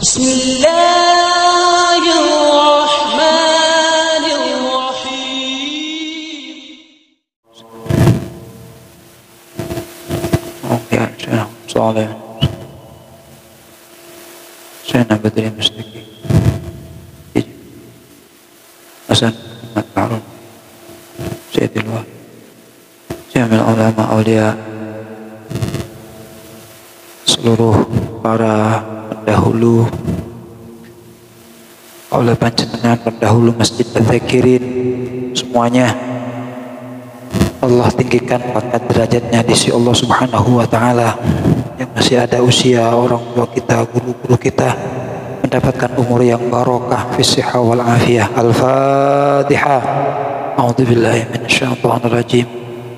Bismillahirrahmanirrahim. Ya, Saleh. Saya Badri Mustaqim. Hasan Ahmad Harun. Sayyidil Wahid. Jamil ulama aulia. Seluruh para pendahulu oleh panjenengan pendahulu Masjid Al-Zakirin semuanya Allah tinggikan pangkat derajatnya di sisi Allah Subhanahu wa taala. Yang masih ada usia orang tua kita, guru-guru kita mendapatkan umur yang barokah fi shihah wal afiyah. Al-Fatihah. A'udzubillahi minasyaitonir rajim.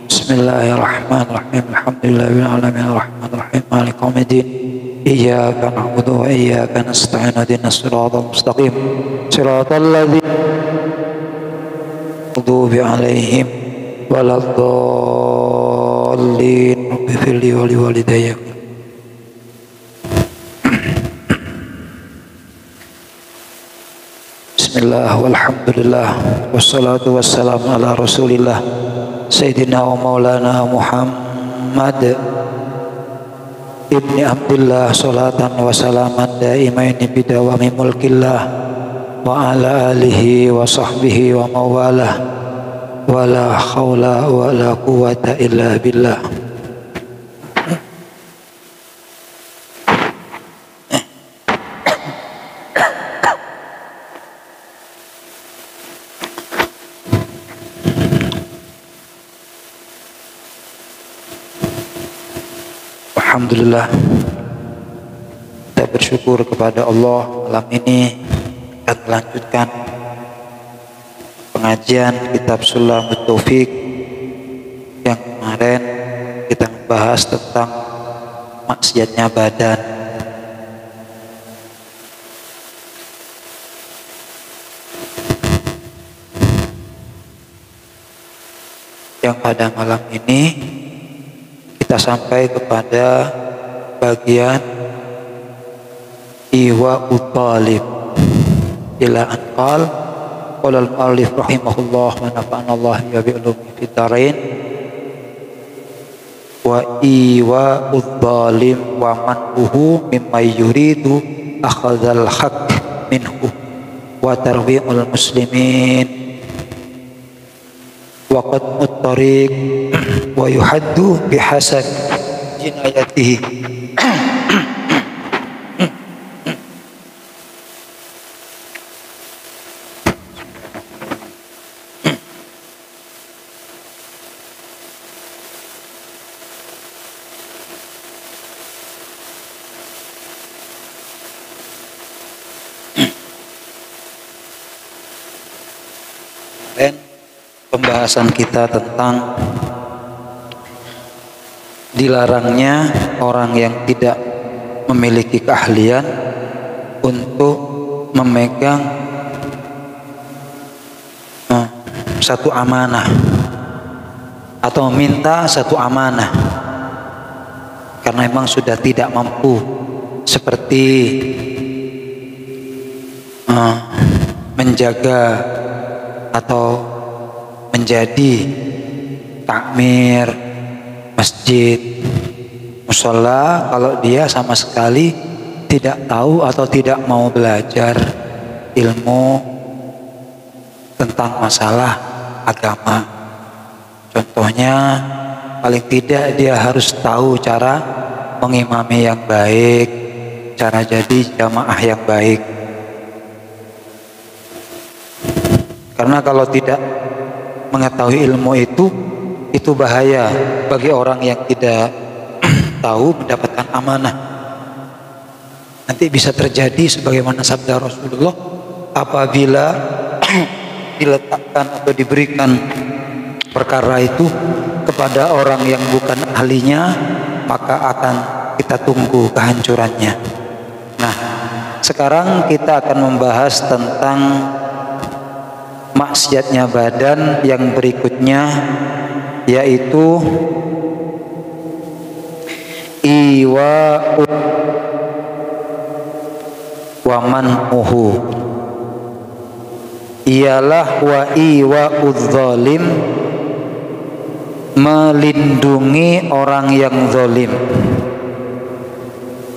Bismillahirrahmanirrahim. Alhamdulillahirabbil alamin arrahmanir rahim maliki yaumiddin. Iyyaka na'budu wa iyyaka nasta'in ihdinas siratal mustaqim. Siratal ladzina an'amta 'alaihim waladdallin. Ighfirli wa liwalidayya. Bismillah walhamdulillah wassalatu wassalamu ala rasulillah Sayyidina wa maulana Muhammad ibni Abdullah salatan wa salaman daimaini bidawami mulkillah wa ala alihi wa sahbihi wa mawalah wa la khawla wa la quwata illa billah. Alhamdulillah, kita bersyukur kepada Allah malam ini akan melanjutkan pengajian kitab Sulamut Taufik yang kemarin kita membahas tentang maksiatnya badan. Yang pada malam ini kita sampai kepada bagian iwa utalib ila anqal qala al-muallif rahimahullah wa nafa'ana Allah bi ulumi fid dharain wa iwa udzalim wa man'uhu mimma yuridu akhadzal haqq minhu wa tarwi'ul muslimin wa qat'ut tariq wa yuhaddu bihasab jinayatihi. Dan pembahasan kita tentang dilarangnya orang yang tidak memiliki keahlian untuk memegang satu amanah atau meminta satu amanah karena memang sudah tidak mampu, seperti menjaga atau menjadi takmir masjid, musola, kalau dia sama sekali tidak tahu atau tidak mau belajar ilmu tentang masalah agama. Contohnya, paling tidak dia harus tahu cara mengimami yang baik, cara jadi jamaah yang baik. Karena kalau tidak mengetahui ilmu itu bahaya bagi orang yang tidak tahu mendapatkan amanah. Nanti bisa terjadi sebagaimana sabda Rasulullah, apabila diletakkan atau diberikan perkara itu kepada orang yang bukan ahlinya, maka akan kita tunggu kehancurannya. Nah, sekarang kita akan membahas tentang maksiatnya badan yang berikutnya, yaitu iwa wa man'uhu ialah wa iwa'udz-dzalim, melindungi orang yang zalim.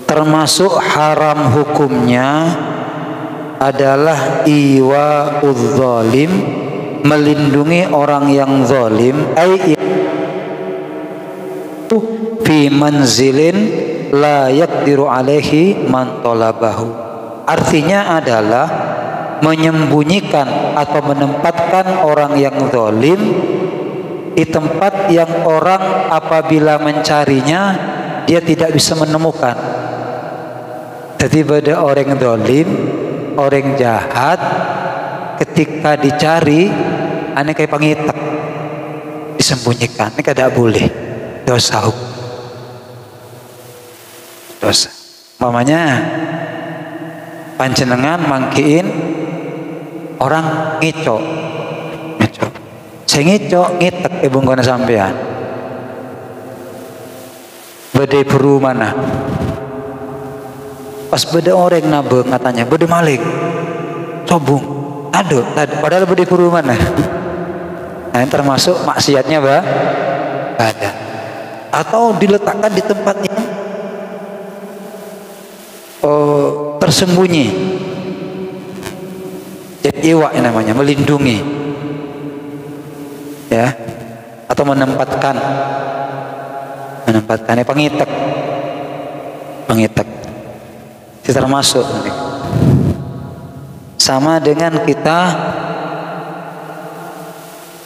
Termasuk haram hukumnya adalah iwa'udz-dzalim, melindungi orang yang zalim, ai fi manzilin la yaqdiru alaihi man talabahu. Artinya adalah menyembunyikan atau menempatkan orang yang zalim di tempat yang orang apabila mencarinya dia tidak bisa menemukan. Jadi pada orang zalim, orang jahat, ketika dicari aneh kayak pangitek, disembunyikan. Ini tidak boleh, dosa hukum, dosa. Mamanya panjenengan mangkiin orang ngicok, saya ngicok ngitek ibu kono sampean, bede beru mana? Pas bede orang nabung katanya bede maling, sobung, aduh, padahal bede beru mana? Nah, yang termasuk maksiatnya ada, atau diletakkan di tempat yang tersembunyi. Jadi iwa namanya, melindungi, ya, atau menempatkan pengitek, itu termasuk. Sama dengan kita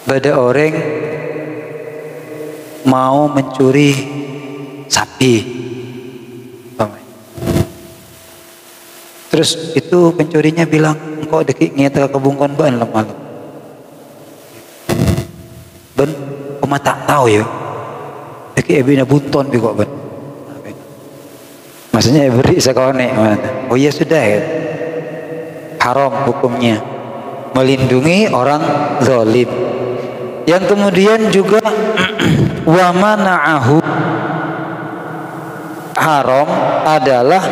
pada orang mau mencuri sapi, terus itu pencurinya bilang, engkau dekik ngeta kebungkon ban lemah. Ben, koma tak tahu ya. Dekik ebina bunton bi kok ben. Maksudnya beri sekone. Oh iya sudah ya. Haram hukumnya melindungi orang zalim. Yang kemudian juga wa mana'ahu, haram adalah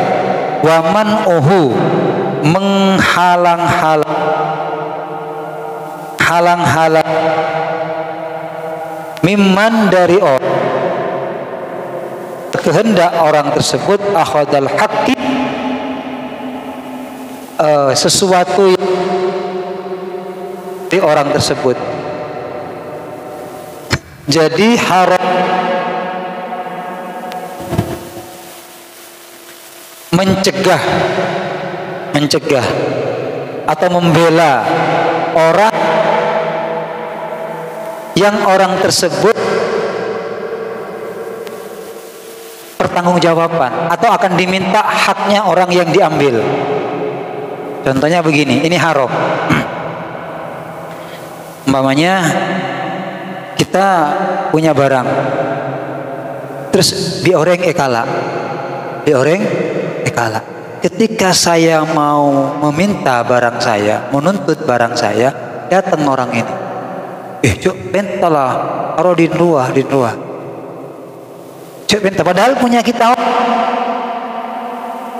wa man'uhu, menghalang-halang mimman dari orang, kehendak orang tersebut akhadal haqqi, sesuatu yang di orang tersebut. Jadi haram mencegah atau membela orang yang orang tersebut pertanggungjawaban atau akan diminta haknya orang yang diambil. Contohnya begini, ini haram. Umpamanya kita punya barang, terus bi orang ekala. Ketika saya mau meminta barang saya, menuntut barang saya, datang orang ini. Cuk, bentalah, taruh di luar. Cuk, benta, padahal punya kita.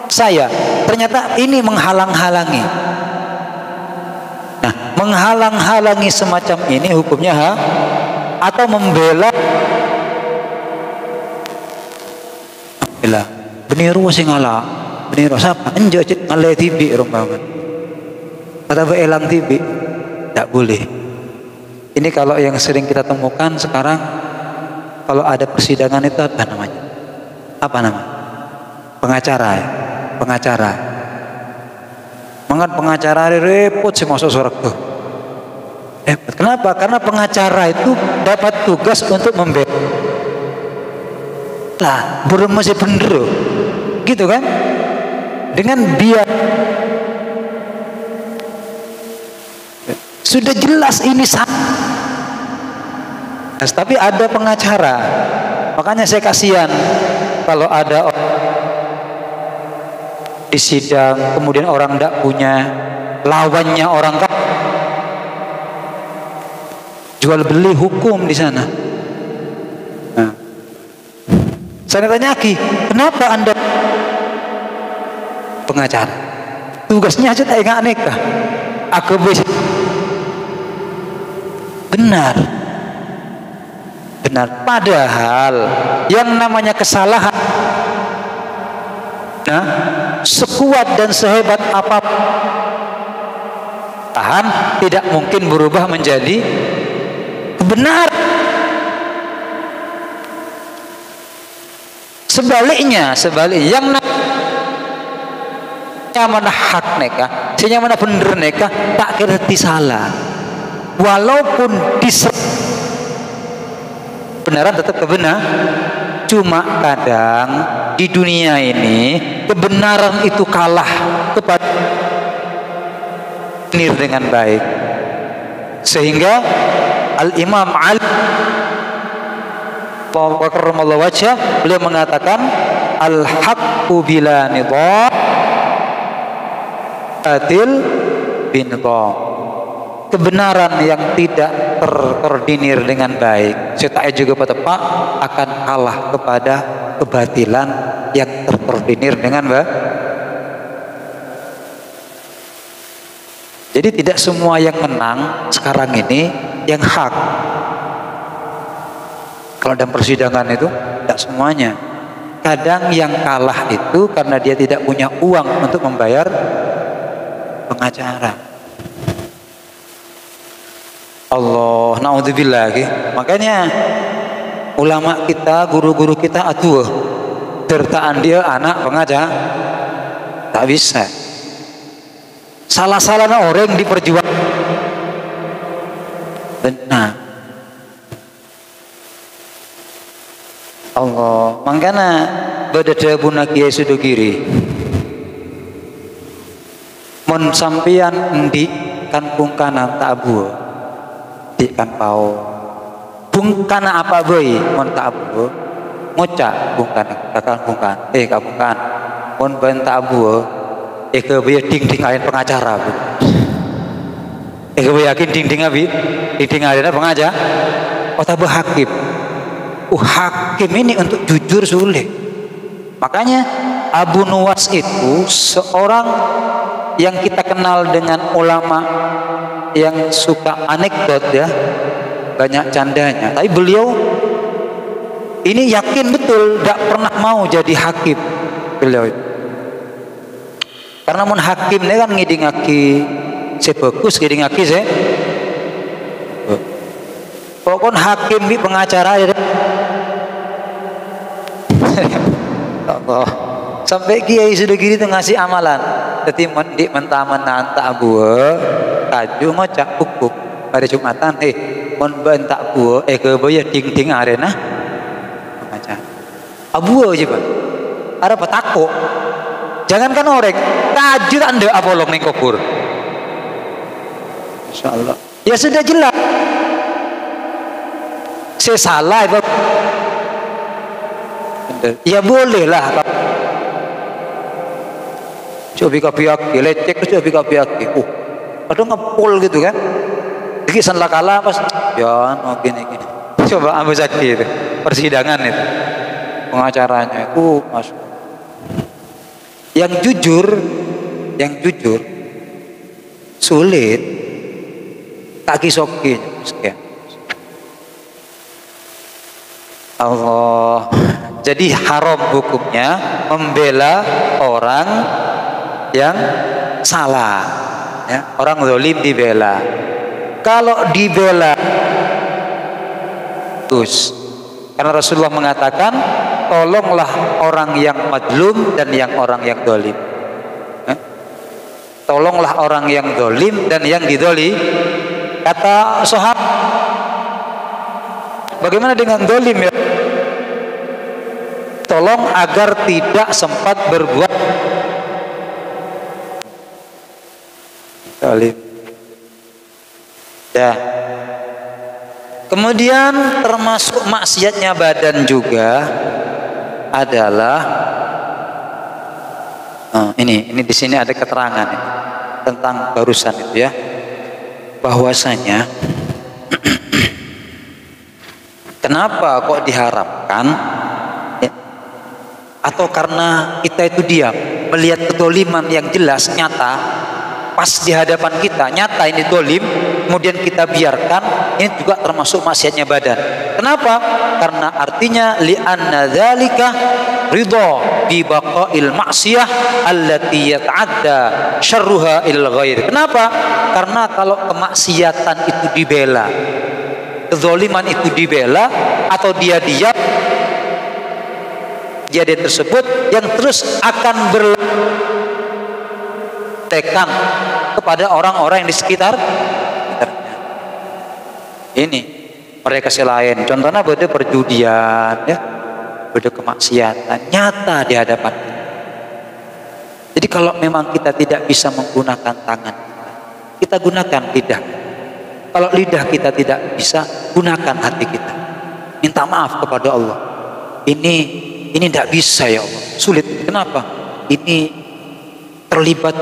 Saya, ternyata ini menghalang-halangi. Nah, menghalang-halangi semacam ini hukumnya atau membela. Beniru sing ala, beniru siapa? Enjo cik ngale tibi rombongan. Kata elang tibi, tidak boleh. Ini kalau yang sering kita temukan sekarang, kalau ada persidangan itu apa namanya? Pengacara ya, pengacara. Mangat pengacara repot sih masuk surga. Kenapa? Karena pengacara itu dapat tugas untuk membela. Lah, burung masih bener, gitu kan? Dengan biar sudah jelas ini salah. Tapi ada pengacara, makanya saya kasihan kalau ada di sidang kemudian orang tidak punya lawannya, orang kan jual beli hukum di sana. Saya tanya lagi, kenapa Anda pengacara? tugasnya aja tak ingat nikah. Aku benar. Padahal yang namanya kesalahan, nah, sekuat dan sehebat apapun tahan tidak mungkin berubah menjadi kebenaran. Sebaliknya yang mana hak nikah, sinya mana bener nikah, tak kira salah. Walaupun kebenaran tetap kebenaran. Cuma kadang di dunia ini kebenaran itu kalah kepada dengan baik, sehingga Al-Imam Ali karramallahu wajhah beliau mengatakan al-haqqu bila nidham batil binidham. Kebenaran yang tidak terkoordinir dengan baik, serta juga pada Pak akan kalah kepada kebatilan yang terkoordinir dengan baik. Jadi tidak semua yang menang sekarang ini yang hak. Kalau dalam persidangan itu tidak semuanya. Kadang yang kalah itu karena dia tidak punya uang untuk membayar pengacara. Allah, naudzubillah. Makanya ulama kita, guru-guru kita atuh sertaan dia anak pengacara tak bisa. Salah-salah orang diperjuangkan. Benar. Allah, makanya badada buna Kiai Sudogiri. Mun sampeyan endi kan pungkanan tak abu. Di kan pau. Pungkana apa boy? Mun tak abu. Ngocak pungkana kakang pungkan. Kapungkan. Mun ben tak abu. Ke biar ding-ding ain pengacara. Ke yakin ding-ding abi? Ding-ding ain pengacara. Oh tabu hakim. Hakim ini untuk jujur sulit. Makanya Abu Nuwas itu seorang yang kita kenal dengan ulama yang suka anekdot ya, banyak candanya. Tapi beliau ini yakin betul tidak pernah mau jadi hakim beliau. Karena mun hakim ini kan ngidingaki sebagus ngidingaki se. Pokoknya hakim di pengacara ya. Allah. Sampai Kiai Sudogiri itu ngasih amalan. Jadi mendik mentah-mentah tak buah, kaju ngocak pukuk pada Jumatan. Mon bentak buah, ke bayar ding-ding arena. Pengacara. Abu aja bang. Ada petako. Jangankan orek, kaju anda apolong ning kubur. Insyaallah. Ya sudah jelas. Saya salah Bapak. Ya boleh lah. Coba kapiak, lecek coba kapiak. Ada ngepul gitu kan? Jadi senlah kalah pas, ya, gini. Coba ambil sakit itu, persidangan itu, pengacaranya itu masuk. Yang jujur, sulit. Kaki sokin, sekian. Allah. Jadi haram hukumnya membela orang yang salah, ya, orang zalim dibela. Kalau dibela terus, karena Rasulullah mengatakan, tolonglah orang yang madlum dan yang orang yang zalim. Tolonglah orang yang zalim dan yang dizalim. Kata sahabat, bagaimana dengan zalim ya? Tolong agar tidak sempat berbuat zalim. Ya. Kemudian termasuk maksiatnya badan juga adalah ini di sini ada keterangan ini, tentang barusan itu ya, bahwasanya kenapa kok diharamkan ya, atau karena kita itu diam melihat kedoliman yang jelas nyata pas di hadapan kita, nyata ini dolim, kemudian kita biarkan, ini juga termasuk maksiatnya badan. Kenapa? Karena artinya li'anna dzalika ridha bi baqa'il ma'siyah allati yata'adda syarruha il ghair. Kenapa? Karena kalau kemaksiatan itu dibela, kezaliman itu dibela, atau dia diam, kejadian tersebut yang terus akan bertekan kepada orang-orang yang di sekitarnya. Ini mereka selain contohnya pada perjudian, ya, pada kemaksiatan nyata di hadapan kita. Jadi kalau memang kita tidak bisa menggunakan tangan kita gunakan lidah. Kalau lidah kita tidak bisa, gunakan hati kita. Minta maaf kepada Allah. Ini tidak bisa ya Allah, sulit. Kenapa? Ini terlibat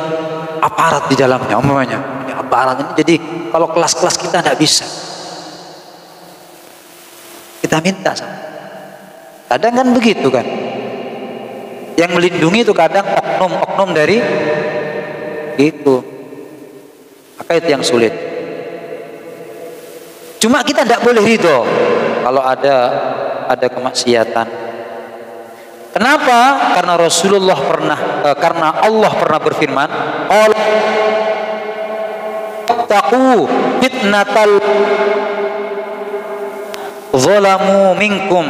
aparat di dalamnya, umpamanya. Ini aparat ini, jadi kalau kelas-kelas kita tidak bisa. Kita minta sama. Kadang kan begitu kan. Yang melindungi itu kadang oknum-oknum dari itu. Maka itu yang sulit. Cuma kita tidak boleh ridho kalau ada kemaksiatan. Kenapa? Karena Rasulullah karena Allah pernah berfirman, "Taqu fitnatal zalamu minkum."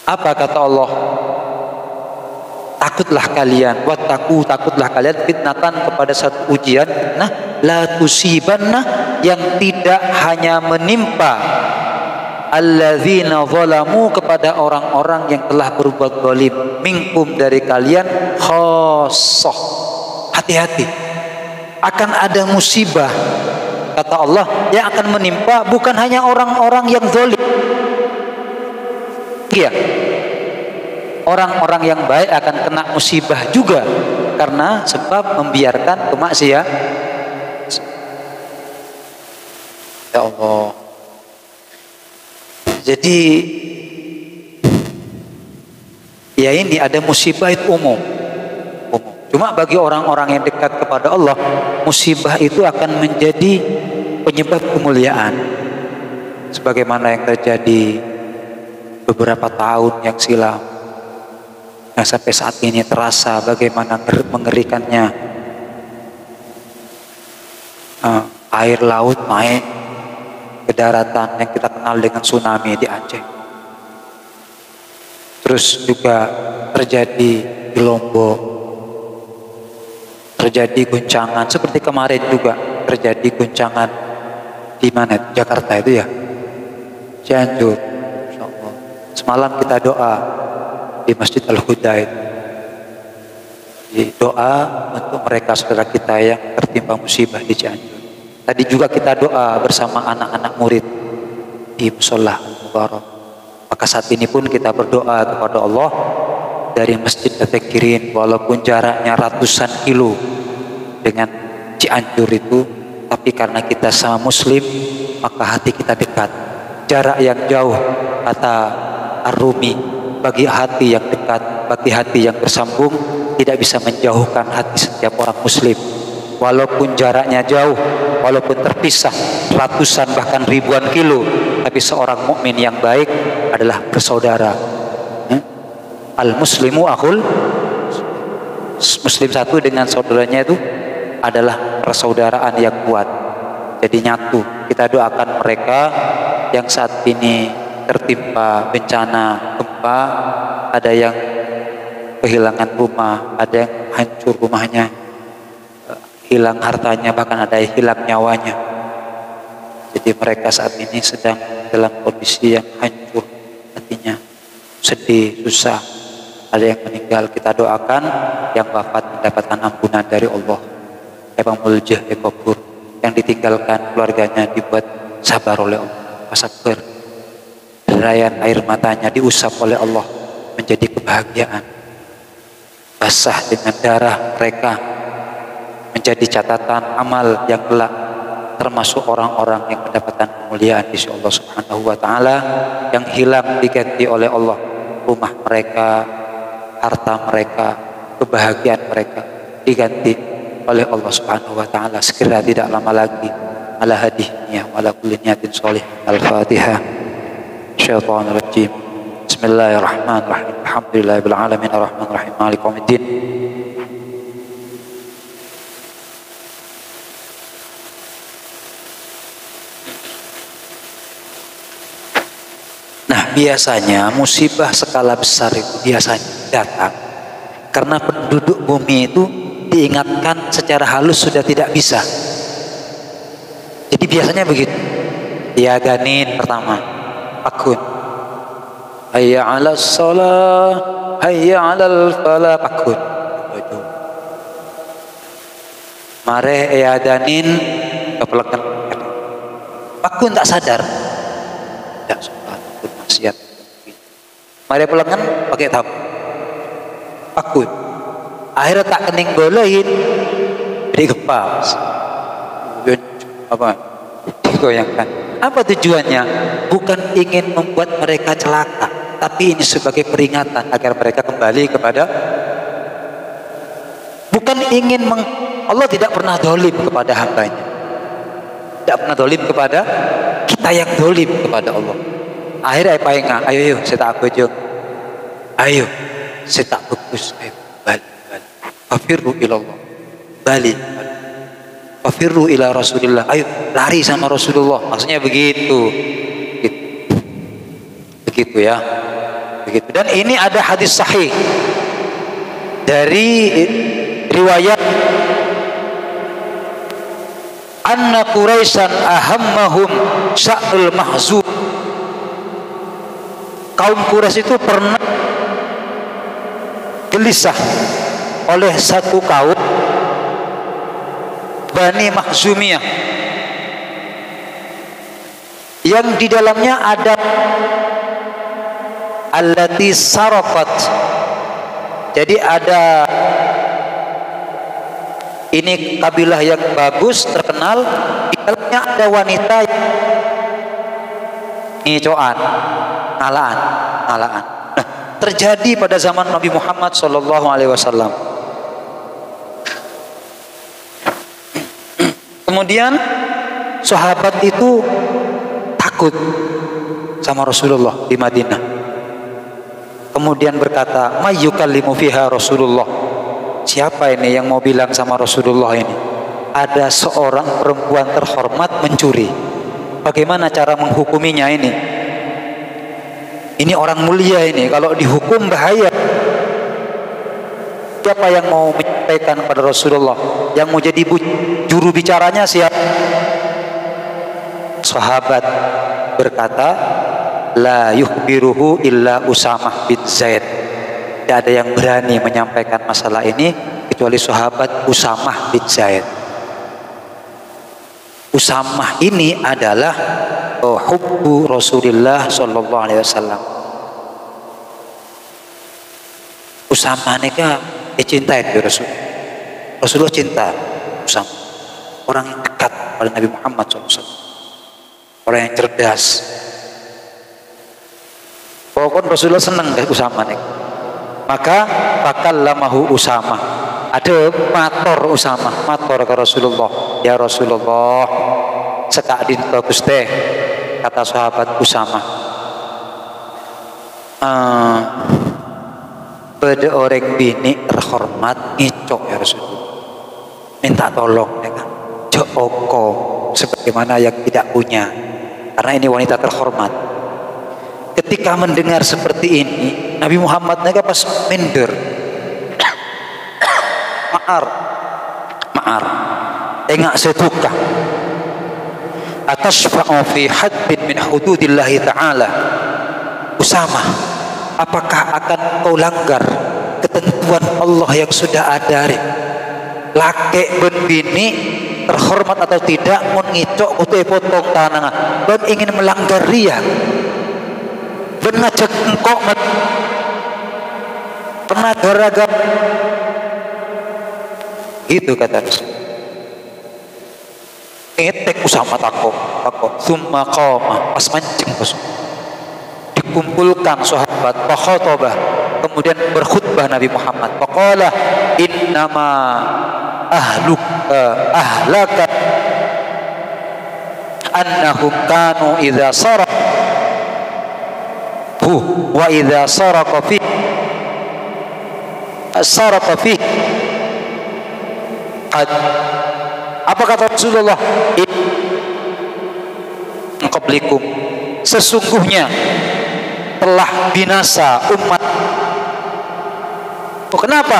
Apa kata Allah? Takutlah kalian, takutlah kalian fitnatan kepada satu ujian, la tusibanna yang tidak hanya menimpa alladzina zalamu kepada orang-orang yang telah berbuat zalim, minkum dari kalian, khassah. Hati-hati, akan ada musibah kata Allah yang akan menimpa bukan hanya orang-orang yang zalim. Iya, orang-orang yang baik akan kena musibah juga karena sebab membiarkan kemaksiatan. Ya Allah. Jadi ya ini ada musibah itu umum. Cuma bagi orang-orang yang dekat kepada Allah, musibah itu akan menjadi penyebab kemuliaan. Sebagaimana yang terjadi beberapa tahun yang silam. Yang sampai saat ini terasa bagaimana mengerikannya. Air laut naik ke daratan yang kita kenal dengan tsunami di Aceh. Terus juga terjadi di Lombok, terjadi guncangan seperti kemarin juga terjadi guncangan di mana? Jakarta itu ya, Cianjur. Insyaallah. Semalam kita doa di Masjid Al-Huda itu. Doa untuk mereka saudara kita yang tertimpa musibah di Cianjur. Tadi juga kita doa bersama anak-anak murid di Musholla Al-Mubarak. Maka saat ini pun kita berdoa kepada Allah dari Masjid Al-Zakirin, walaupun jaraknya ratusan kilo dengan Cianjur itu, tapi karena kita sama Muslim, maka hati kita dekat. Jarak yang jauh, kata Ar-Rumi, bagi hati yang dekat, bagi hati yang bersambung, tidak bisa menjauhkan hati setiap orang Muslim. Walaupun jaraknya jauh, walaupun terpisah ratusan bahkan ribuan kilo, tapi seorang mukmin yang baik adalah bersaudara. Al-muslimu akhul muslim satu dengan saudaranya itu adalah persaudaraan yang kuat. Jadi nyatu. Kita doakan mereka yang saat ini tertimpa bencana gempa, ada yang kehilangan rumah, ada yang hancur rumahnya, hilang hartanya, bahkan ada yang hilang nyawanya. Jadi mereka saat ini sedang dalam kondisi yang hancur, hatinya sedih, susah. Ada yang meninggal, kita doakan yang wafat mendapatkan ampunan dari Allah. Ebang muljah ekobur, yang ditinggalkan keluarganya dibuat sabar oleh Allah, sabar. Derayan air matanya diusap oleh Allah menjadi kebahagiaan. Basah dengan darah mereka menjadi catatan amal yang kelak termasuk orang-orang yang mendapatkan kemuliaan di sisi Allah Subhanahu wa taala, yang hilang diganti oleh Allah rumah mereka, harta mereka, kebahagiaan mereka diganti oleh Allah Subhanahu wa taala segera tidak lama lagi. Ala hadihnya wa ala kulli niyatin shalih. Al-Fatihah. Syaitanir rajim. Bismillahirrahmanirrahim. Alhamdulillahirabbil alamin arrahmanir rahim maliki yaumiddin. Nah, biasanya musibah skala besar itu biasanya datang karena penduduk bumi itu diingatkan secara halus sudah tidak bisa. Jadi biasanya begitu. Diadanin pertama, pakun. Hayya 'alas shalah, hayya 'alal falah, pakun. Mare diadanin kepelekan. Pakun tak sadar. Tidak sholat, bermaksiat. Mare pelengan pakai tabu. Pakun. Akhirnya tak kening bolehin, digepas. Apa? Digoyangkan. Apa tujuannya? Bukan ingin membuat mereka celaka, tapi ini sebagai peringatan agar mereka kembali kepada. Bukan ingin Allah tidak pernah dolim kepada hambanya. Tidak pernah dolim kepada kita yang dolim kepada Allah. Akhirnya apa yang ayo saya tak aja. Ayo saya tak bagus. Ayo balik. Fafirru ilallah. Balik. Fafirru ila Rasulillah. Ayo lari sama Rasulullah. Maksudnya begitu. Begitu ya. Begitu. Dan ini ada hadis sahih dari riwayat anna Quraisyan ahammahum sya'nul mahzub. Kaum Quraisy itu pernah gelisah oleh satu kaum Bani Makhzumiyah yang di dalamnya ada allati sarafat. Jadi ada ini kabilah yang bagus, terkenal, di dalamnya ada wanita ngicoan, ngalaan. Nah, terjadi pada zaman Nabi Muhammad SAW. Kemudian sahabat itu takut sama Rasulullah di Madinah. Kemudian berkata, "Mayyukallimu fiha Rasulullah." Siapa ini yang mau bilang sama Rasulullah ini? Ada seorang perempuan terhormat mencuri. Bagaimana cara menghukuminya ini? Ini orang mulia ini, kalau dihukum bahaya. Siapa yang mau menyampaikan kepada Rasulullah? Yang mau jadi juru bicaranya siapa? Sahabat berkata, la yukhbiruhu illa Usamah bin Zaid. Tidak ada yang berani menyampaikan masalah ini kecuali sahabat Usamah bin Zaid. Usamah ini adalah hubbu Rasulullah sallallahu alaihi wasallam. Usamah ini kan cinta itu Rasulullah cinta Usamah, orang yang dekat pada Nabi Muhammad SAW, orang yang cerdas. Pokoknya Rasulullah senang dengan Usamah nih. Maka fakallamahu Usamah. Ada mator Usamah, mator ke Rasulullah. Ya Rasulullah, sekak din bagus teh, kata sahabat Usamah. Pada orang bini terhormat ngicok ya Rasulullah, minta tolong dengan joko sebagaimana yang tidak punya, karena ini wanita terhormat. Ketika mendengar seperti ini, Nabi Muhammad nega pas minder, maar engak setuka atas fi haddin min hududillahi ta'ala. Usamah, apakah akan kau langgar ketentuan Allah yang sudah ada? Laki ben bini terhormat atau tidak mun ngicok utuh potong tanah ben ingin melanggar ria, ben ngajak engkau pernah gara-gara itu kata Rasul. ngetek Usama takok summa qama, pas mancing bos, dikumpulkan sahabat, fa khatobah, kemudian berkhutbah Nabi Muhammad, faqala innama ahlaka annahum kanu idza sarafu wa idza saraka fi apa kata Rasulullah, qablikum, sesungguhnya telah binasa umat. Kenapa?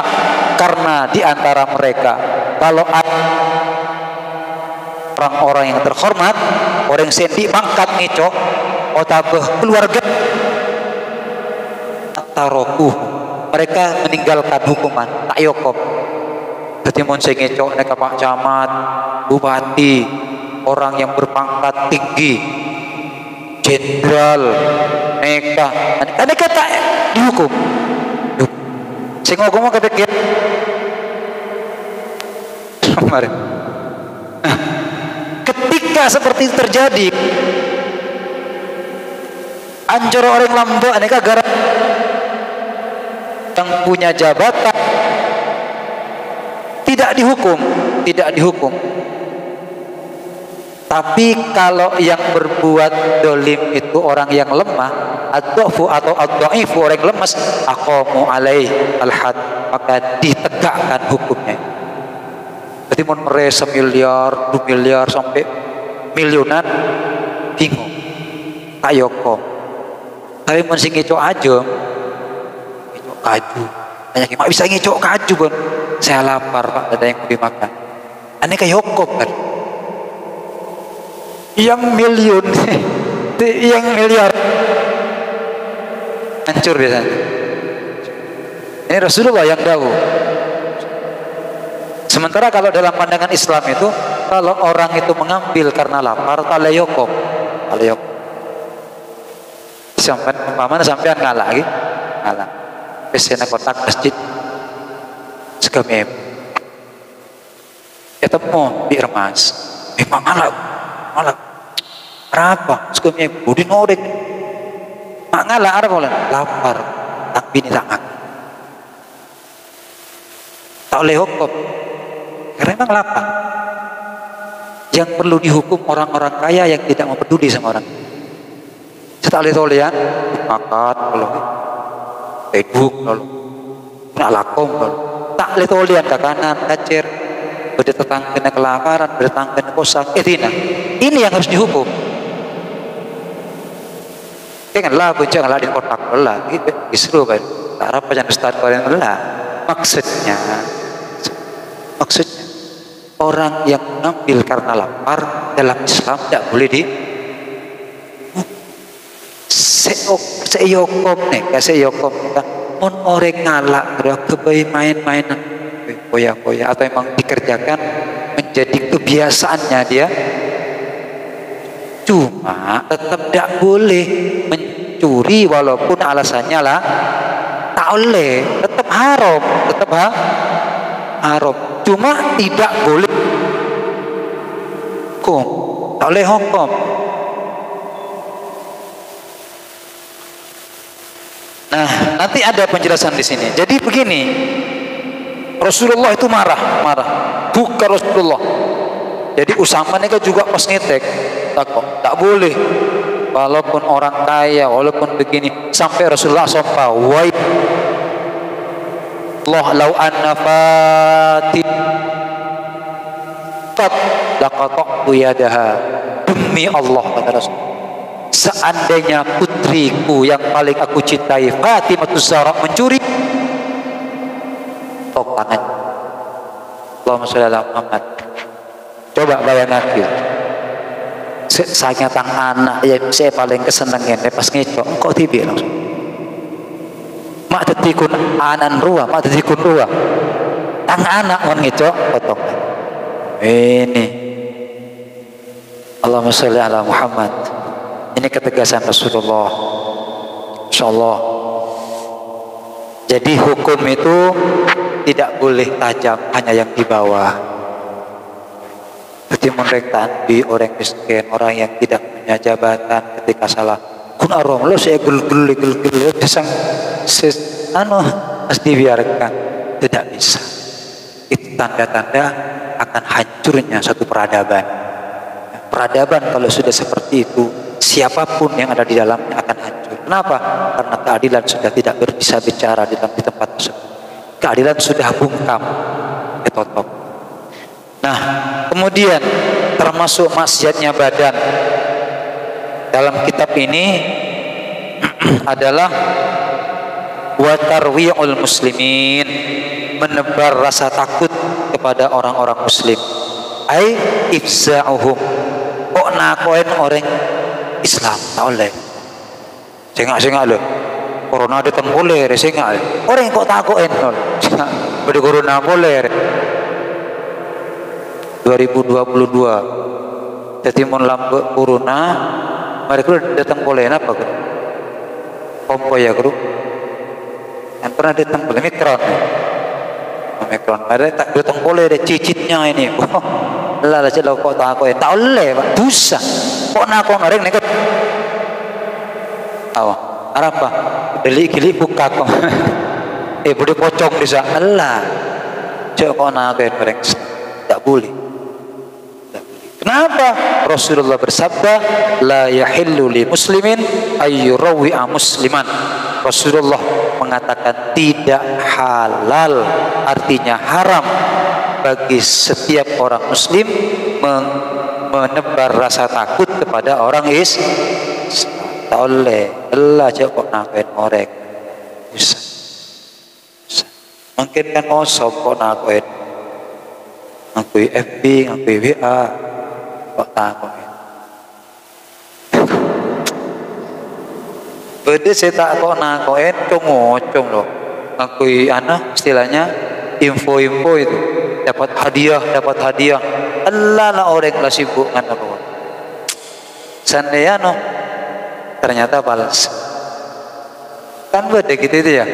Karena di antara mereka kalau orang-orang yang terhormat, orang yang sendi pangkat ngeco otabeh keluarga taroku, mereka meninggalkan hukuman tak yokom. Jadi mun sing ngeco nek Pak Camat, bupati, orang yang berpangkat tinggi, jenderal, neka tak dihukum. Sing ngomong kepikir kemarin. Ketika seperti itu terjadi, anjur orang lambo aneka gara yang punya jabatan tidak dihukum. Tapi kalau yang berbuat dolim itu orang yang lemah, ad-dhafu atau ad-dhaifu, orang yang lemas, aqamu alaih al-had, maka ditegakkan hukumnya. Jadi mau meresa miliar, 2 miliar sampai miliunan, bingung, tak yoko. Tapi mau sing ngecok aja, ngecok kaju, banyak yang bisa ngecok kaju pun. Saya lapar Pak, ada yang mau dimakan. Aneh kayak yoko kan. Yang miliun, yang miliar, hancur biasanya. Ini Rasulullah yang tahu. Sementara kalau dalam pandangan Islam itu, kalau orang itu mengambil karena lapar, kalau yokom, sampai umpamanya sampean ngalah lagi, pesena kotak masjid, segamem, ketemu di emas, memang ngalah. Berapa? Segamnya budi norek. Mak ngalah ada boleh lapar, tapi ini tak makan. Tak boleh hukum, karena memang lapar. Yang perlu dihukum orang-orang kaya yang tidak mau peduli sama orang. Saya tak boleh toleran, makan kalau Facebook kalau nak lakom kalau tak boleh toleran ke kanan, kacir. Berdatang kena kelaparan, berdatang kena kosak, ini yang harus dihukum. Janganlah buncang lah di kotak lah, gitu. Disuruh kan, harap jangan start kalian lah. Maksudnya orang yang mengambil karena lapar dalam Islam tidak boleh di seyokom nih, seyokom kita. Mon orang ngalak, kebaik main-mainan. Koya-koya atau memang dikerjakan menjadi kebiasaannya dia, cuma tetap tidak boleh mencuri walaupun alasannya lah tak boleh, tetap haram, cuma tidak boleh hukum, tak boleh hukum. Nah, nanti ada penjelasan di sini. Jadi begini, Rasulullah itu marah, bukan Rasulullah. Jadi Usama ini kan juga pas ngetek, tak boleh. Walaupun orang kaya, walaupun begini, sampai Rasulullah sumpah, wai Allah lau anna fatin laqata'tu yadaha. Demi Allah kata Rasul, seandainya putriku yang paling aku cintai Fatimah Zahra mencuri, tangan. Allahumma sholli ala Muhammad. Coba bayangkan gitu. Saya tang anak yang saya paling kesenangan pas ngecok kok tibi langsung. Mak tetikun anan ruah, mak tetikun ruah. Tang anak mau ngecok potong. Ini Allahumma sholli ala Muhammad. Ini ketegasan Rasulullah. Insyaallah. Jadi hukum itu tidak boleh tajam, hanya yang di bawah. Jadi mereka di orang miskin, orang yang tidak punya jabatan ketika salah. Kun arom lo saya gel desang harus dibiarkan, tidak bisa. Itu tanda-tanda akan hancurnya satu peradaban. Peradaban kalau sudah seperti itu, siapapun yang ada di dalamnya akan hancur. Kenapa? Karena keadilan sudah tidak bisa bicara di tempat tersebut. Keadilan sudah bungkam, ketotop. Nah, kemudian termasuk maksiatnya badan dalam kitab ini adalah wa tarwi'ul muslimin, menebar rasa takut kepada orang-orang muslim. Ai ifza'uhum, kok nakoin orang Islam tak oleh. Sengak lho. Corona datang boleh, sengak. Orang kok takoin lho. Pada corona boleh. 2022 jadi mun lambe corona mereka datang boleh apa kan? Pompo ya guru. Yang pernah datang boleh mikron. Mereka tak datang boleh ada cicitnya ini. Lah celo kok takoin. Tak oleh, Pak. Dosa. Kok nakon orang nek apa? Geli buka kok. Boleh pocong bisa. Allah. Cok kok nakoin orang. Tak boleh. Kenapa? Rasulullah bersabda, la yahillu li muslimin ayyurawi'a musliman. Rasulullah mengatakan tidak halal, artinya haram bagi setiap orang muslim menebar rasa takut kepada orang Islam. Tak oleh. Allah kok nakoin orang. Bisa. Mungkin kan osob kok nakoin. Ngakui FB, ngakui WA, kok takoin. Bede saya tak kok nakoin, cong loh. Ngakui istilahnya info-info itu. Dapat hadiah. Allah lah orang lah sibuk kan apa. Seandainya ternyata balas. Kan beda gitu itu ya.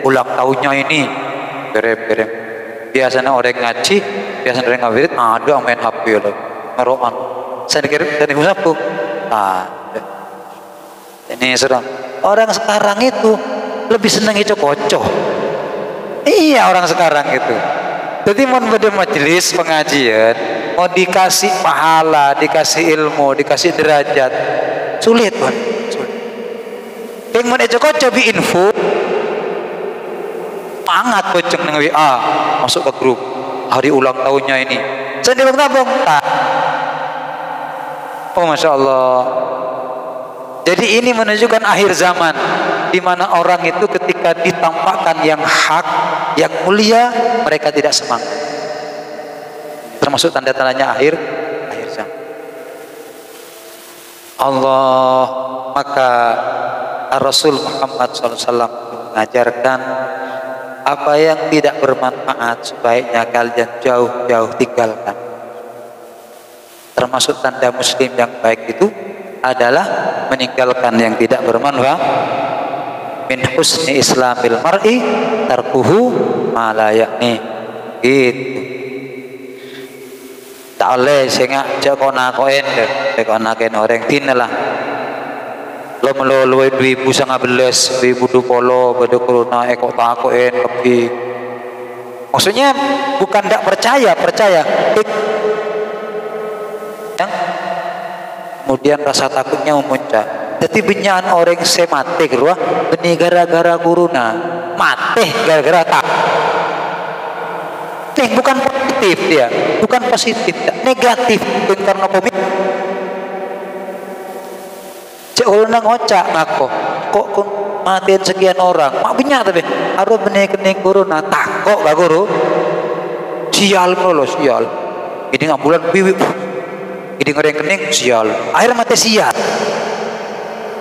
Ulang tahunnya ini, berem. Biasanya orang ngaji, biasanya orang ngawirit, ada main HP loh, ngeroan. Saya kirim dari musabku. Ini sedang. Orang sekarang itu lebih senang itu kocok. Iya orang sekarang itu. Jadi mau pada majelis pengajian, mau dikasih pahala, dikasih ilmu, dikasih derajat, sulit kan? Sulit. Yang mau itu kocok bi info. Sangat boceng dengan WA masuk ke grup hari ulang tahunnya ini. Saya di nabung tak. Oh masya Allah. Jadi ini menunjukkan akhir zaman, di mana orang itu ketika ditampakkan yang hak, yang mulia, mereka tidak semangat. Termasuk tanda-tandanya akhir zaman. Allah, maka Rasul Muhammad SAW mengajarkan apa yang tidak bermanfaat sebaiknya kalian jauh-jauh tinggalkan. Termasuk tanda muslim yang baik itu adalah meninggalkan yang tidak bermanfaat. Min husni islamil mar'i tarkuhu ma la ya'ni. Gitu. Tak oleh sehingga joko nakoin orang tinalah. Lo meloloi 2019, 2020 pada corona kok takoin lebih. Maksudnya bukan tidak percaya. Kemudian rasa takutnya memuncak. Jadi benyakan orang semate keluar, benih gara-gara corona, mati gara-gara tak. Bukan positif dia, bukan positif, negatif karena covid. Cek ulun ngocak ngako, kok matiin sekian orang, mak banyak tapi harus benih corona, tak kok gak guru, sial lo sial, ini ambulan biwi, ini ngoreng kening sial, akhir mati sial,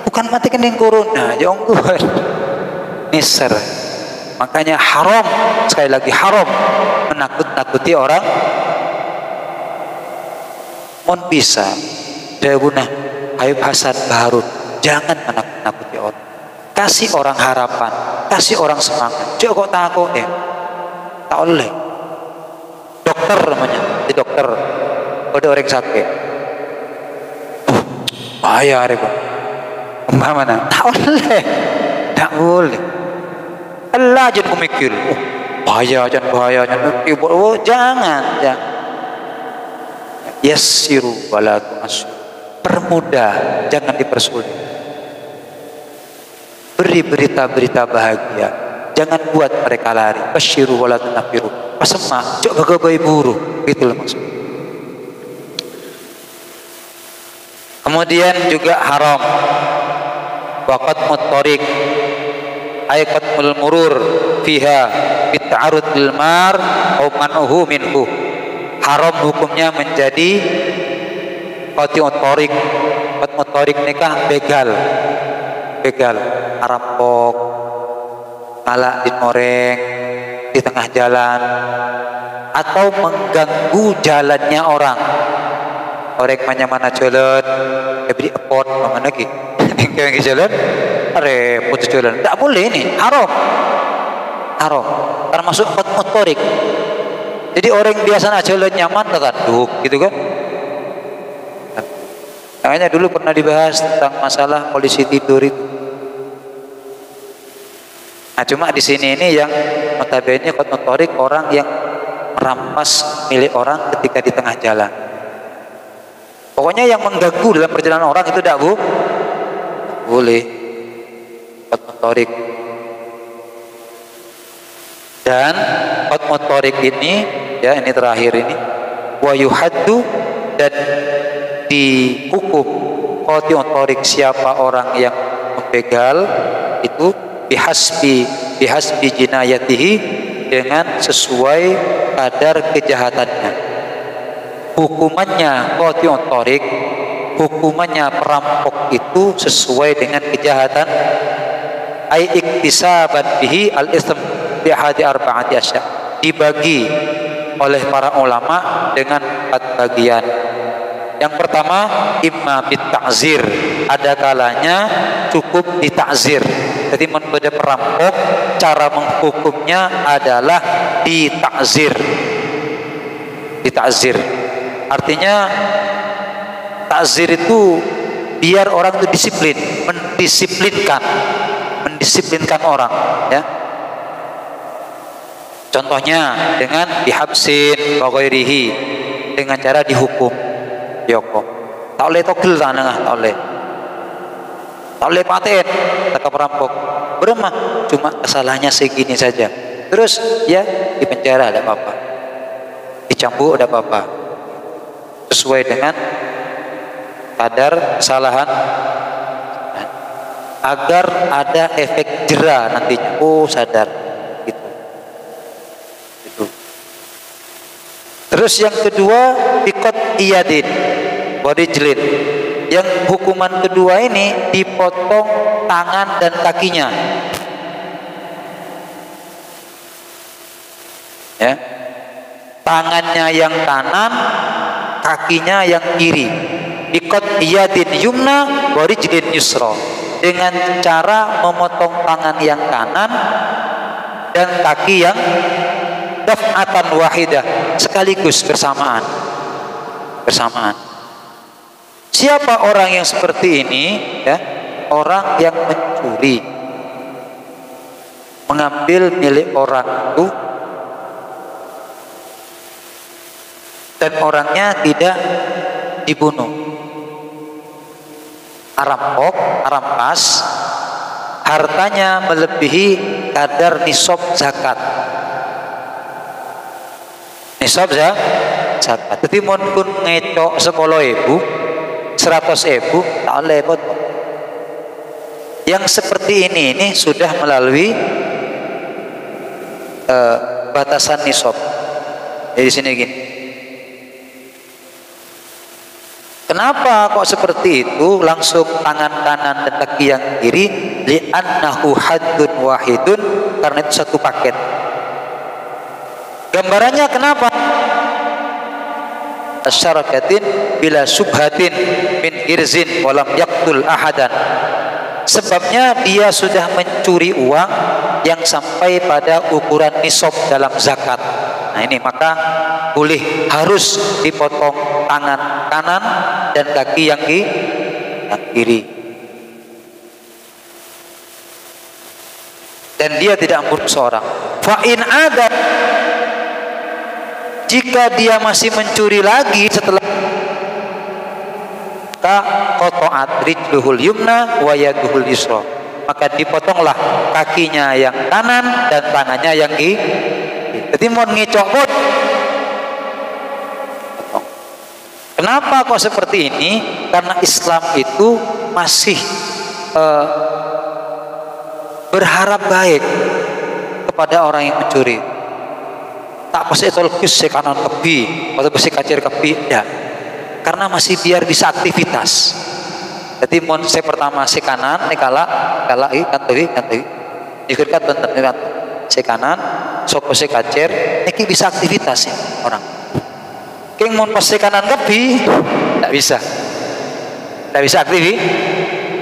bukan mati kening corona, jongguan, niser, makanya haram, sekali lagi haram, menakut-nakuti orang, mon bisa, dia guna. Ayub Hasan Baharun, jangan menakut-nakuti orang. Kasih orang harapan, kasih orang semangat. Jangan kok takut tak oleh. Dokter namanya, di dokter ada orang sakit. Bahaya rek. Mana? Tak boleh. Tak boleh. Allah jangan memikir. Bahaya. Oh, jangan. Yassiru wala tu'assiru. Permudah, jangan dipersulit. Beri berita-berita bahagia. Jangan buat mereka lari. Basyiru wala tunafiru. Pasemak, cok bagabai buruk. Itulah maksud. Kemudian juga haram waqat muttariq ay qatmul murur fiha bit'arud bil mar au man'uhu minhu. Haram hukumnya menjadi qati'ut thariq. Qatmut thariq nikah begal, ngarampok, ngalak dinoreng di tengah jalan, atau mengganggu jalannya orang. Orang mana jalan, beri apot mana lagi? Yang jalan, repot jalan. Tak boleh ini, haram. Termasuk qatmut thariq. Jadi orang biasa jalan nyaman tak duduk, gitu kan? Makanya dulu pernah dibahas tentang masalah polisi tidur itu. Nah, cuma di sini ini yang notabene qatmut thariq orang yang merampas milik orang ketika di tengah jalan. Pokoknya yang mengganggu dalam perjalanan orang itu tidak boleh. Qatmut thariq. Dan qatmut thariq ini, ya ini terakhir ini, wa yuhaddu, dan dihukum qati'ut thariq siapa orang yang membegal itu bihasbi jinayatihi, dengan sesuai kadar kejahatannya. Hukumannya qati'ut thariq, hukumannya perampok itu sesuai dengan kejahatan. Ai iktisaban bihi al-ism bi ahadi arba'ati asya. Dibagi oleh para ulama dengan 4 bagian. Yang pertama, imma bit ta'zir, ada kalanya cukup ditakzir. Jadi pada perampok cara menghukumnya adalah ditakzir. Artinya takzir itu biar orang itu disiplin, mendisiplinkan orang, ya. Contohnya dengan dihabsin wa ghairihi, dengan cara dihukum. Yoko. Tak boleh togel tanah, tak boleh paten kata perampok. Beremah cuma kesalahannya segini saja. Terus ya di penjara ada apa-apa, dicambuk ada apa-apa, sesuai dengan kadar kesalahan, agar ada efek jera nantinya. Oh sadar gitu. Terus yang kedua bikot iyadin wadijlin. Yang hukuman kedua ini dipotong tangan dan kakinya, ya, tangannya yang kanan, kakinya yang kiri. Bikot iyadin yumna wadijlin yusra, dengan cara memotong tangan yang kanan dan kaki yang daf'atan wahidah, sekaligus bersamaan. Siapa orang yang seperti ini, ya? Orang yang mencuri, mengambil milik orang itu, dan orangnya tidak dibunuh. Arampas, hartanya melebihi kadar nisab zakat. Zakat. Jadi mun kun ngecok 10.000, 100.000 tak boleh potong. Yang seperti ini sudah melalui batasan nisab. Jadi sini gini. Kenapa kok seperti itu? Langsung tangan kanan dan kaki yang kiri, li'annahu haddun wahidun, karena itu satu paket. Gambarannya kenapa? Asyarakatin bila subhatin min irzin walam yaktul ahadan. Sebabnya dia sudah mencuri uang yang sampai pada ukuran nisab dalam zakat. Nah ini maka boleh, harus dipotong tangan kanan dan kaki yang kiri. Dan dia tidak membunuh seorang. Fa in ada, jika dia masih mencuri lagi setelah qata'at rijluhul yumna wa yaduhul yusra, maka dipotonglah kakinya yang kanan dan tangannya yang kiri. Jadi mau ngicok pun. Kenapa kok seperti ini? Karena Islam itu masih berharap baik kepada orang yang mencuri. Tak pasti itu lebih kanan kebi atau besi kacir kebi, ya. Karena masih biar bisa aktivitas. Jadi mon saya pertama si kanan, ini kala kantuhi, ikutkan bentar si kanan, sopo si kacir, ini bisa aktivitas ya orang. King mon pas si kanan kebi, tidak bisa aktivitas.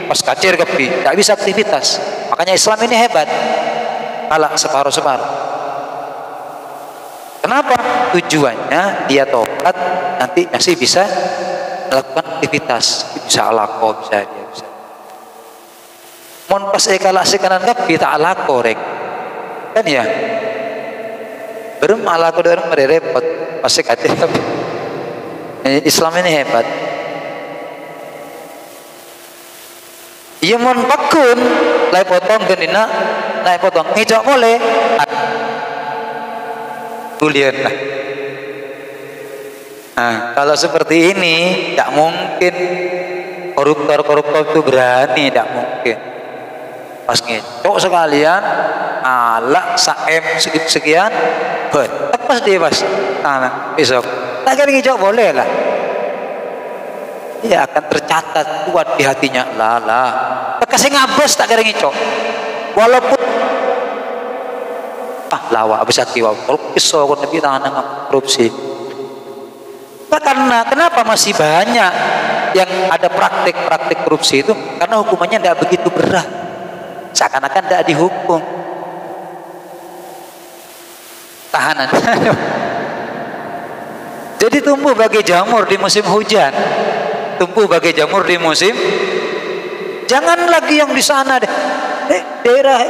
Pas kacir kebi, tidak bisa aktivitas. Makanya Islam ini hebat. Kalah separuh. Kenapa? Tujuannya dia tobat, nanti masih bisa melakukan aktivitas, bisa alako, bisa. Mon pas kalah si kanan kebi tak alako rek, kan ya? Belum alako orang merepot pas si kacir kebi. Islam ini hebat. Iya mon pakun, lai potong genina, lai potong ngicok boleh. Bulian lah. Nah, kalau seperti ini tidak mungkin koruptor itu berani, tidak mungkin. Pas ngicok sekalian, alak saem sekian, pas dia pas, nah besok, tak kira ngicok boleh lah. Dia akan tercatat kuat di hatinya. Lah, kasih ngabes tak kira ngicok. Walaupun lawa bisa kiwau kalau pisau kon lebih tangan korupsi. Nah, karena kenapa masih banyak yang ada praktik korupsi itu? Karena hukumannya tidak begitu berat, seakan-akan tidak dihukum. Tahanan. Jadi tumbuh bagai jamur di musim hujan, tumbuh bagai jamur di musim. Jangan lagi yang di sana deh, daerah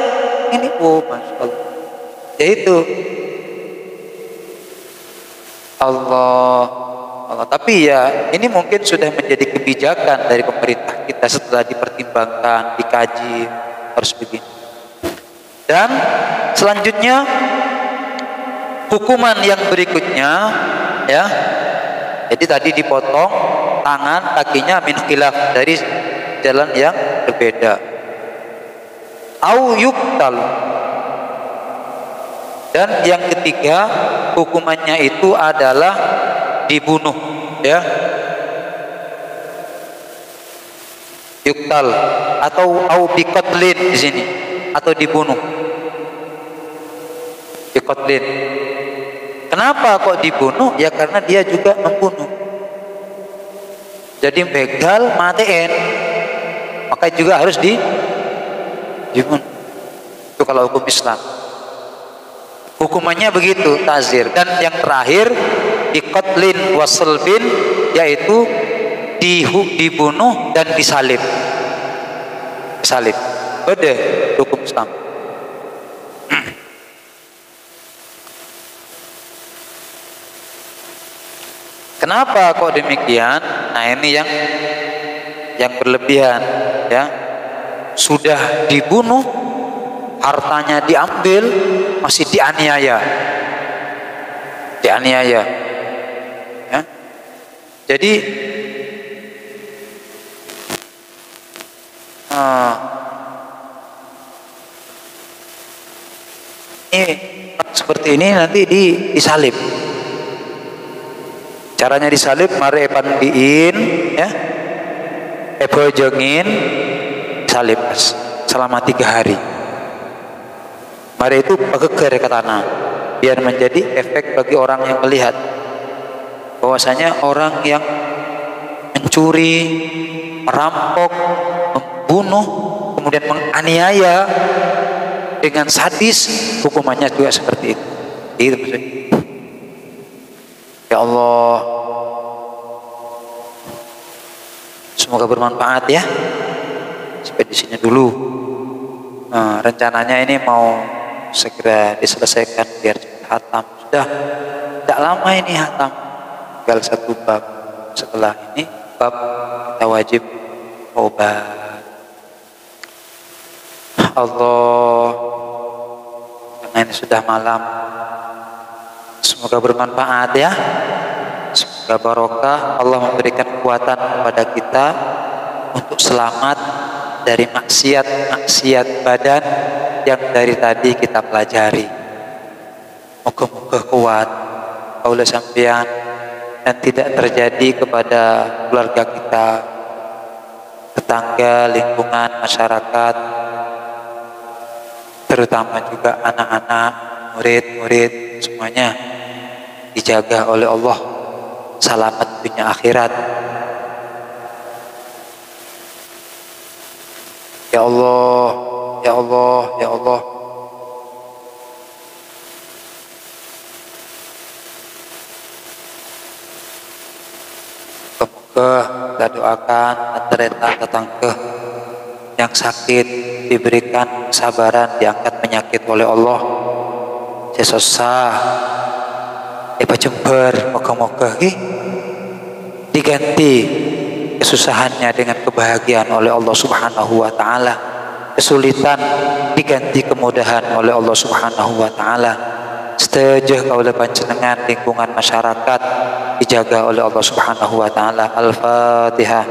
ini, oh masya Allah. Yaitu Allah. Tapi ya ini mungkin sudah menjadi kebijakan dari pemerintah kita setelah dipertimbangkan, dikaji, harus begini. Dan selanjutnya hukuman yang berikutnya, ya. Jadi tadi dipotong tangan kakinya min khilaf, dari jalan yang berbeda. Au yuqtal. Dan yang ketiga hukumannya itu adalah dibunuh, ya. Yuktal atau au biqatlin di sini, atau dibunuh. Biqatlin. Kenapa kok dibunuh? Ya karena dia juga membunuh. Jadi begal matiin, maka juga harus dibunuh. Itu kalau hukum Islam. Hukumannya begitu, tazir. Dan yang terakhir biqatlin wasalbin, yaitu dibunuh dan disalib. Salib. Beda hukum Islam. Kenapa kok demikian? Nah, ini yang berlebihan, ya. Sudah dibunuh, hartanya diambil, masih dianiaya, ya. Jadi ini seperti ini nanti disalib. Caranya disalib, mari epandiin, ya, ebojengin, salib selama 3 hari. Mari itu pageger ke tanah, biar menjadi efek bagi orang yang melihat bahwasanya orang yang mencuri, merampok, membunuh, kemudian menganiaya dengan sadis, hukumannya juga seperti itu. Itu maksudnya. Ya Allah, semoga bermanfaat ya. Sampai di sini dulu. Nah, rencananya ini mau segera diselesaikan biar cepat hatam. Sudah tidak lama ini hatam, tinggal satu bab. Setelah ini bab kita wajib obat. Allah, karena ini sudah malam, semoga bermanfaat ya. Semoga barokah. Allah memberikan kekuatan kepada kita untuk selamat dari maksiat badan yang dari tadi kita pelajari. Moga-moga kuat oleh sampean dan tidak terjadi kepada keluarga kita, tetangga, lingkungan, masyarakat, terutama juga anak-anak, murid-murid, semuanya dijaga oleh Allah, selamat dunia akhirat. Ya Allah, ya Allah, ya Allah. Semoga kita doakan tetangga yang sakit diberikan kesabaran, diangkat penyakit oleh Allah. Sesusah Jember, moga-moga diganti kesusahannya dengan kebahagiaan oleh Allah Subhanahu wa taala. Kesulitan diganti kemudahan oleh Allah Subhanahu wa taala. Setuju oleh panjenengan, lingkungan masyarakat dijaga oleh Allah Subhanahu wa taala. Al-Fatihah.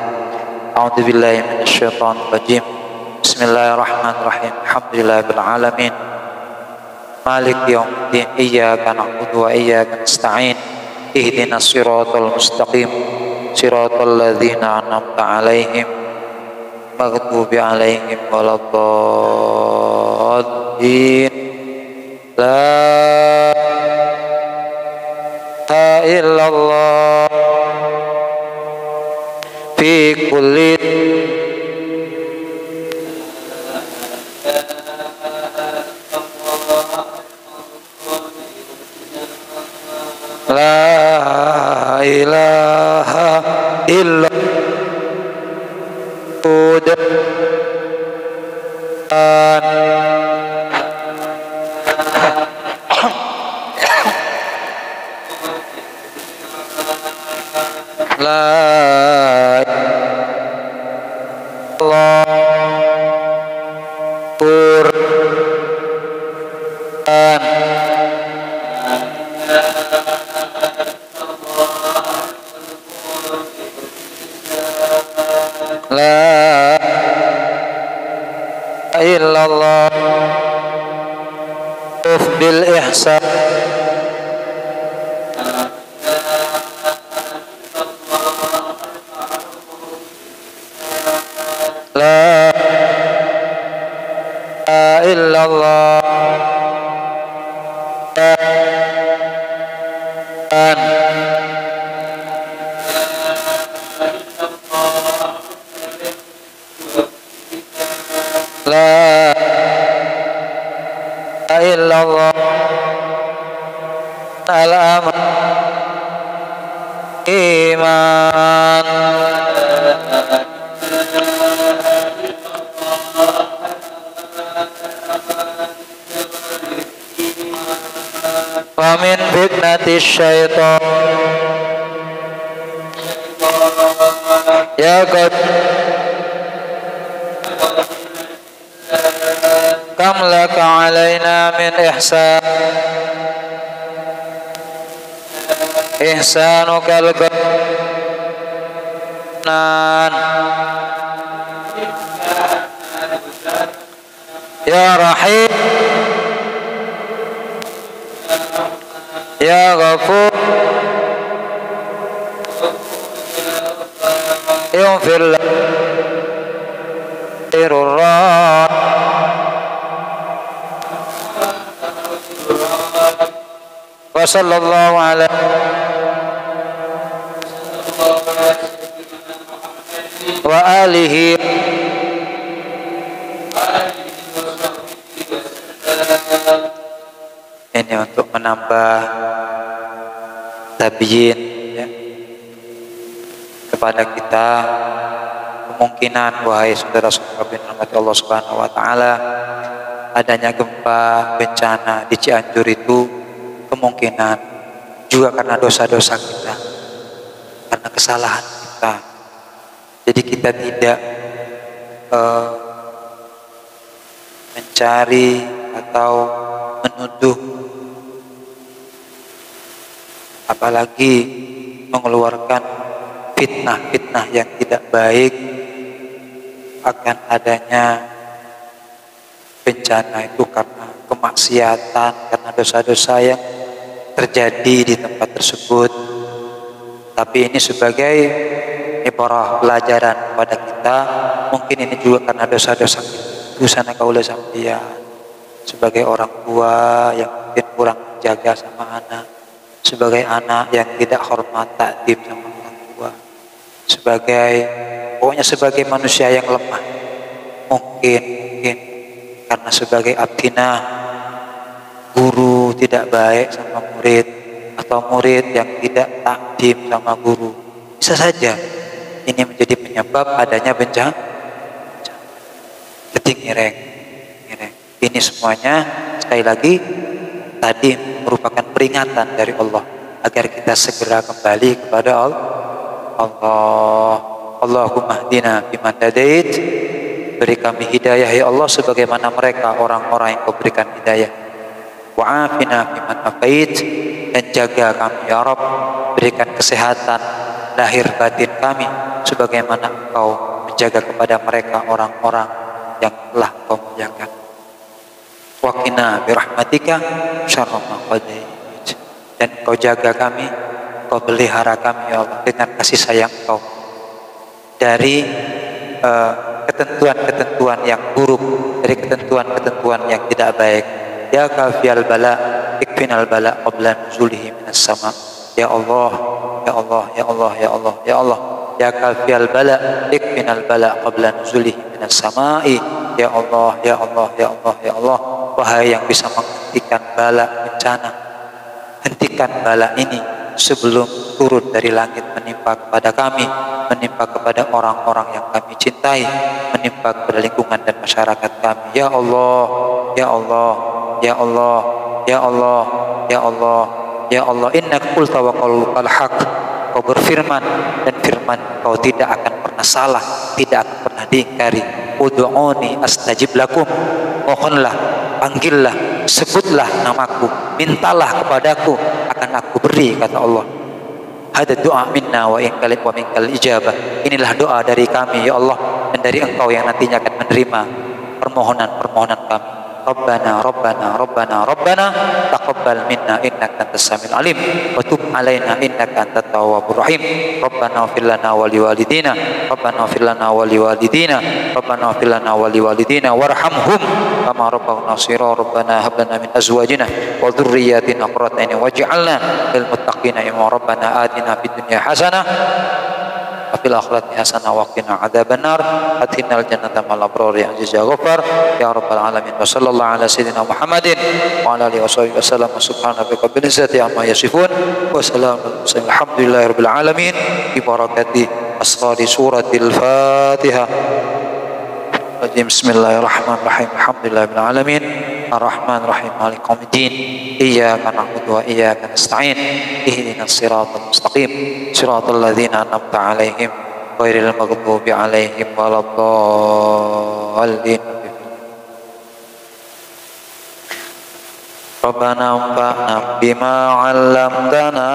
A'udzubillahi minasyaitonir rajim. Bismillahirrahmanirrahim. Alhamdulillahirabbil alamin. Malik yaumiddin. Iyyaka na'budu wa iyyaka nasta'in. Ihdinas siratal mustaqim. Siratal ladzina an'amta 'alaihim maghdubi 'alaihim waladdallin. La ilaha illallah fi kulli la ilaha illallah la illallah bil ihsan la illallah la illallah al-aman iman wa min fitnatis syaitan ya qad kam laka alaina min ihsanukal nan ya rahim ya ghafur yaghfir lana wa sallallahu ala wa alihi ini untuk menambah tabyin ya, kepada kita kemungkinan, wahai saudara-saudara bin rahmati Allah Subhanahu wa taala, adanya gempa bencana di Cianjur itu kemungkinan juga karena dosa-dosa kita, karena kesalahan kita. Jadi kita tidak mencari atau menuduh, apalagi mengeluarkan fitnah-fitnah yang tidak baik akan adanya bencana itu karena kemaksiatan, karena dosa-dosa yang terjadi di tempat tersebut. Tapi ini sebagai ibarah, pelajaran kepada kita. Mungkin ini juga karena dosa-dosa busana kaula sampeyan sebagai orang tua yang mungkin kurang jaga sama anak, sebagai anak yang tidak hormat takdim sama orang tua, pokoknya sebagai manusia yang lemah, mungkin karena sebagai abdina guru tidak baik sama murid, atau murid yang tidak takdim sama guru, bisa saja ini menjadi penyebab adanya bencana. Jadi ngireng. Ini semuanya sekali lagi tadi merupakan peringatan dari Allah agar kita segera kembali kepada Allah. Allahumma hdina biman hadait, beri kami hidayah ya Allah sebagaimana mereka orang-orang yang Kau berikan hidayah. Wa afina biman afait, dan jaga kami ya Rabb, berikan kesehatan lahir batin kami sebagaimana Engkau menjaga kepada mereka orang-orang yang telah Kau menjaga. Wa qina birahmatika syarra ma qadait, dan Kau jaga kami, Kau pelihara kami ya Allah dengan kasih sayang Kau dari ketentuan-ketentuan yang buruk, dari ketentuan-ketentuan yang tidak baik. Ya kafiyal bala ikfinal bala qabla nuzulihi minas sama. Ya Allah, ya Allah, ya Allah, ya Allah, ya Allah. Ya kafiyal bala ikfinal bala qabla nuzulihi minas samai. Ya Allah, ya Allah, ya Allah, ya Allah. Wahai yang bisa menghentikan bala bencana, hentikan bala ini sebelum turun dari langit menimpa kepada kami, menimpa kepada orang-orang yang kami cintai, menimpa kepada lingkungan dan masyarakat kami. Ya Allah, ya Allah, ya Allah, ya Allah, ya Allah, ya Allah. Innaka qulta wa qaulukal haq. Kau berfirman dan firman Kau tidak akan pernah salah, tidak akan pernah diingkari. Ud'uni astajib lakum. Mohonlah, panggillah, sebutlah namaku, mintalah kepadaku, akan aku beri, kata Allah. Hada doa minna wa minkal ijabah. Inilah doa dari kami ya Allah, dan dari Engkau yang nantinya akan menerima permohonan-permohonan kami. Rabbana Rabbana Rabbana Rabbana taqabbal minna innaka antas samiul alim wa tub alaina innaka antat tawwabur rahim. Rabbana ighfir lana wa liwalidina, Rabbana ighfir lana wa liwalidina, Rabbana ighfir lana wa liwalidina warhamhum kama rabbawna shira. Rabbana hab lana min azwajina wa dhurriyyatina qurrata a'yun waj'alna lil muttaqina imama. Rabbana atina fid dunya hasanah wa fil akhirati hasanah wa qina adzabannar. Adkhilnal jannata ma'al abrar ya aziz ya ghaffar ya rabbal alamin. Wa sallallahu ala sayyidina Muhammadin wa ala alihi washabihi wasallam. Subhana rabbika rabbil izzati amma yasifun wa salamun alhamdulillahirabbil alamin bi barakati asrari suratil Fatihah. Bismillahirrahmanirrahim. Alhamdulillahirabbil alamin arrahmanir rahim maliki yaumiddin iyyaka na'budu wa iyyaka nasta'in ihdinas siratal mustaqim siratal ladzina an'amta 'alaihim ghairil maghdubi 'alaihim waladdallin. Rabbana anfa'na bima 'allamtana.